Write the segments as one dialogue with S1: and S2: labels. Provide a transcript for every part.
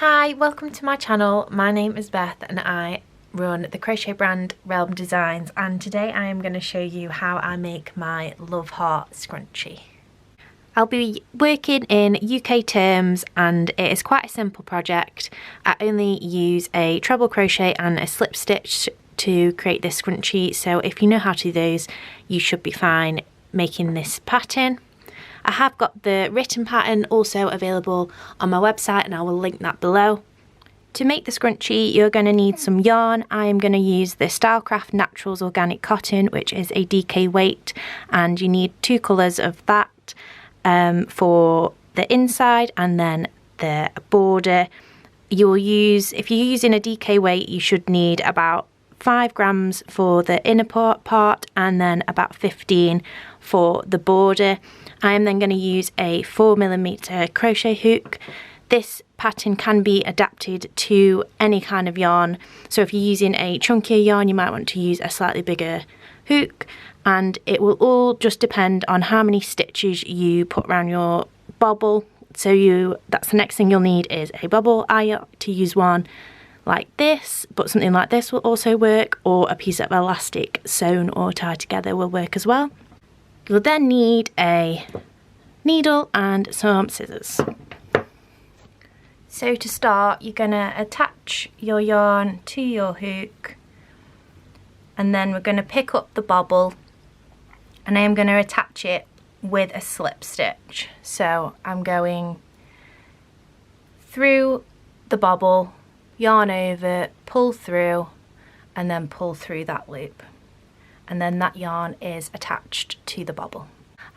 S1: Hi, welcome to my channel. My name is Beth and I run the crochet brand Realm Designs, and today I am going to show you how I make my love heart scrunchie. I'll be working in UK terms and it is quite a simple project. I only use a treble crochet and a slip stitch to create this scrunchie, so if you know how to do those you should be fine making this pattern. I have got the written pattern also available on my website and I will link that below. To make the scrunchie you're going to need some yarn. I am going to use the Stylecraft Naturals Organic Cotton, which is a DK weight, and you need two colours of that for the inside and then the border. You'll use, if you're using a DK weight, you should need about 5 grams for the inner part and then about 15 for the border. I am then going to use a 4mm crochet hook. This pattern can be adapted to any kind of yarn, so if you're using a chunkier yarn you might want to use a slightly bigger hook, and it will all just depend on how many stitches you put around your bobble. So that's the next thing you'll need is a bobble. I like to use one like this, but something like this will also work, or a piece of elastic sewn or tied together will work as well. You'll then need a needle and some scissors. So to start, you're going to attach your yarn to your hook, and then we're going to pick up the bobble and I am going to attach it with a slip stitch. So I'm going through the bobble, yarn over, pull through, and then pull through that loop. And then that yarn is attached to the bobble.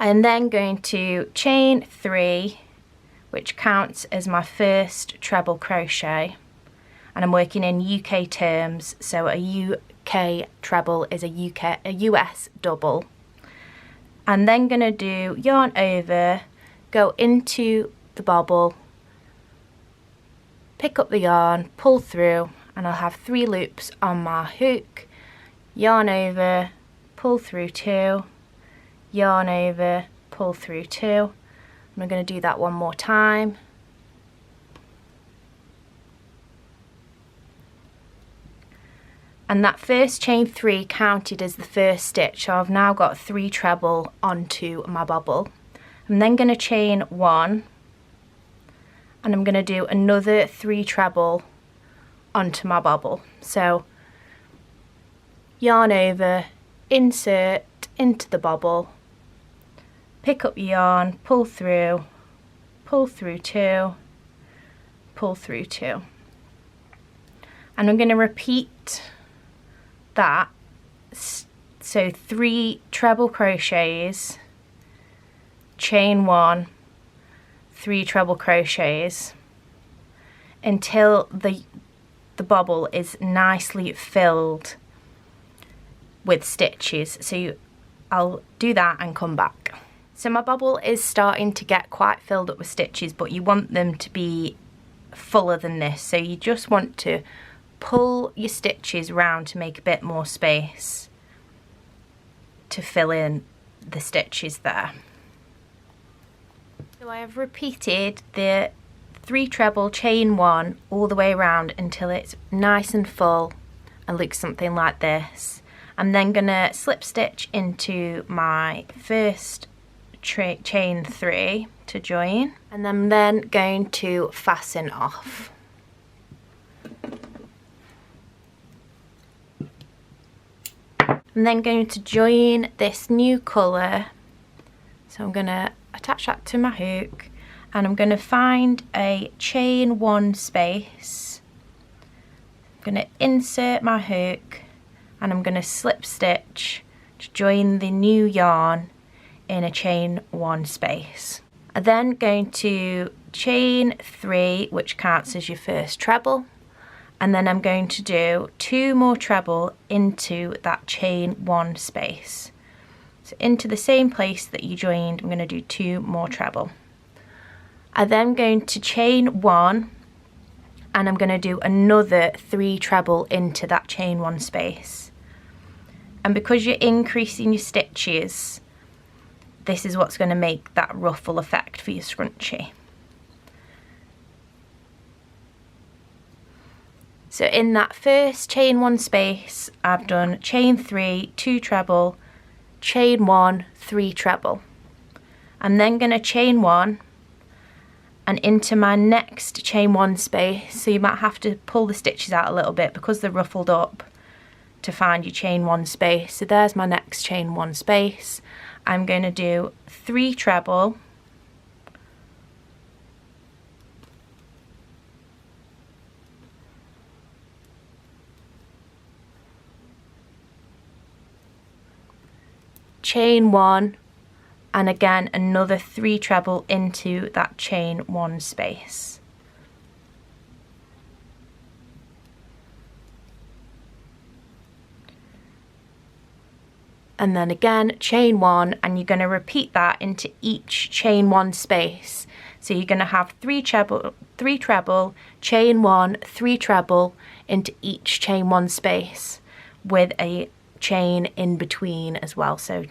S1: I am then going to chain 3, which counts as my first treble crochet, and I'm working in UK terms, so a UK treble is a US double. I'm then going to do yarn over, go into the bobble, pick up the yarn, pull through, and I'll have 3 loops on my hook, yarn over, pull through 2, yarn over, pull through 2. I'm going to do that one more time. And that first chain 3 counted as the first stitch, so I've now got 3 treble onto my bobble. I'm then going to chain 1 and I'm going to do another 3 treble onto my bobble. So yarn over, insert into the bobble, pick up your yarn, pull through 2, pull through 2. And I'm going to repeat that, so 3 treble crochets, chain 1, 3 treble crochets, until the bobble is nicely filled with stitches. So I'll do that and come back. So my bobble is starting to get quite filled up with stitches, but you want them to be fuller than this, so you just want to pull your stitches round to make a bit more space to fill in the stitches there. So I have repeated the 3 treble chain 1 all the way around until it's nice and full and looks something like this. I'm then going to slip stitch into my first chain 3 to join, and I'm then going to fasten off. I'm then going to join this new colour, so I'm going to attach that to my hook and I'm going to find a chain 1 space. I'm going to insert my hook and I'm going to slip stitch to join the new yarn in a chain 1 space. I'm then going to chain 3, which counts as your first treble, and then I'm going to do 2 more treble into that chain 1 space. So into the same place that you joined, I'm going to do 2 more treble. I'm then going to chain 1 and I'm going to do another 3 treble into that chain 1 space. And because you're increasing your stitches, this is what's going to make that ruffle effect for your scrunchie. So in that first chain 1 space, I've done chain 3, 2 treble, chain 1, 3 treble. I'm then going to chain 1 and into my next chain 1 space, so you might have to pull the stitches out a little bit because they're ruffled up to find your chain 1 space. So there's my next chain 1 space. I'm going to do 3 treble, chain 1, and again another 3 treble into that chain 1 space. And then again chain 1, and you're going to repeat that into each chain 1 space. So you're going to have 3 treble, chain 1, 3 treble into each chain 1 space with a chain in between as well. So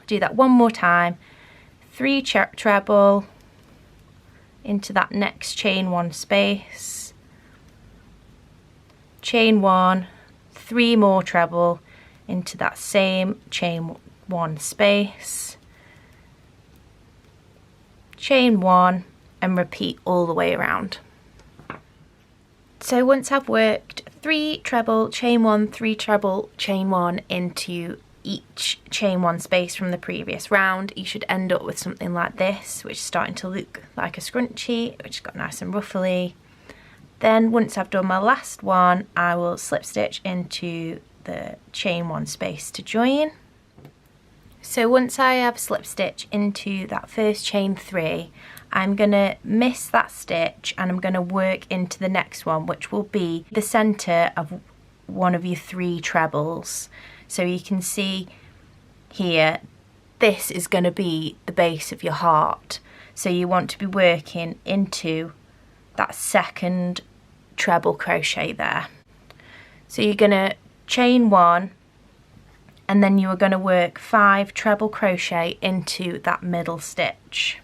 S1: do that one more time. 3 treble into that next chain 1 space, chain 1, 3 more treble into that same chain 1 space, chain 1, and repeat all the way around. So once I've worked 3 treble, chain 1, 3 treble, chain 1 into each chain 1 space from the previous round, you should end up with something like this, which is starting to look like a scrunchie, which has got nice and ruffly. Then once I've done my last one, I will slip stitch into the chain 1 space to join. So once I have slip stitch into that first chain 3, I'm going to miss that stitch and I'm going to work into the next one, which will be the center of one of your 3 trebles. So you can see here, this is going to be the base of your heart. So you want to be working into that second treble crochet there. So you're going to chain 1, and then you are going to work 5 treble crochet into that middle stitch.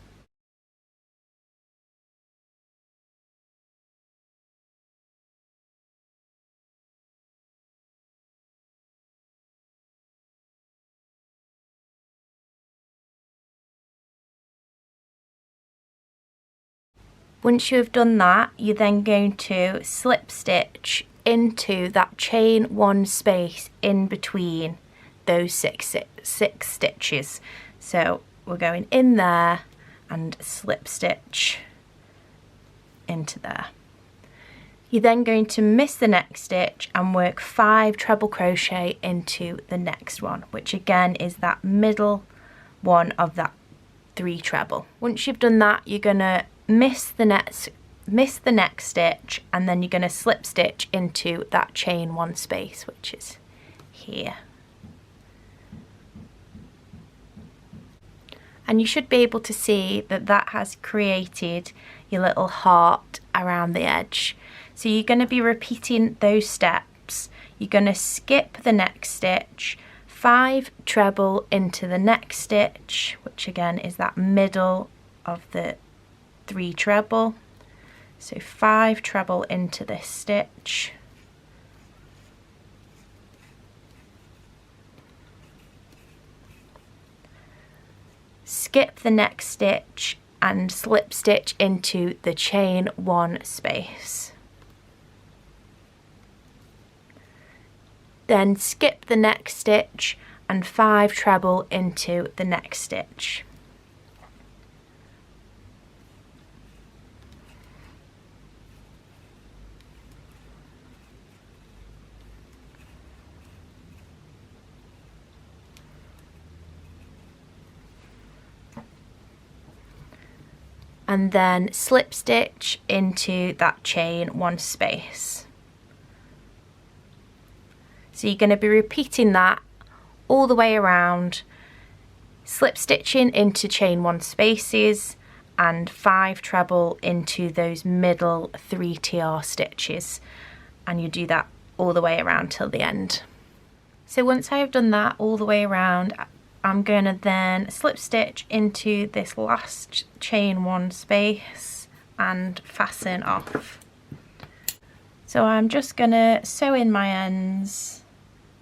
S1: Once you have done that, you're then going to slip stitch into that chain 1 space in between those six stitches. So we're going in there and slip stitch into there. You're then going to miss the next stitch and work 5 treble crochet into the next one, which again is that middle one of that 3 treble. Once you've done that, you're going to miss the next stitch, and then you're going to slip stitch into that chain 1 space, which is here. And you should be able to see that that has created your little heart around the edge. So you're going to be repeating those steps. You're going to skip the next stitch, 5 treble into the next stitch, which again is that middle of the 3 treble. So 5 treble into this stitch, skip the next stitch and slip stitch into the chain 1 space. Then skip the next stitch and 5 treble into the next stitch. And then slip stitch into that chain 1 space. So you're going to be repeating that all the way around, slip stitching into chain 1 spaces and 5 treble into those middle 3 TR stitches, and you do that all the way around till the end. So once I have done that all the way around, I'm going to then slip stitch into this last chain 1 space and fasten off. So I'm just gonna sew in my ends,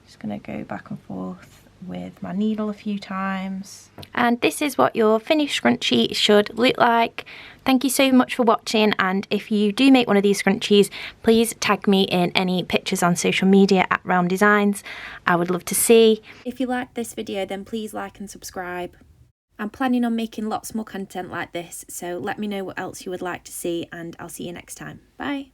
S1: just gonna go back and forth with my needle a few times. And this is what your finished scrunchie should look like. Thank you so much for watching, and if you do make one of these scrunchies, please tag me in any pictures on social media at Realm Designs. I would love to see. If you liked this video, then please like and subscribe. I'm planning on making lots more content like this, so let me know what else you would like to see, and I'll see you next time. Bye.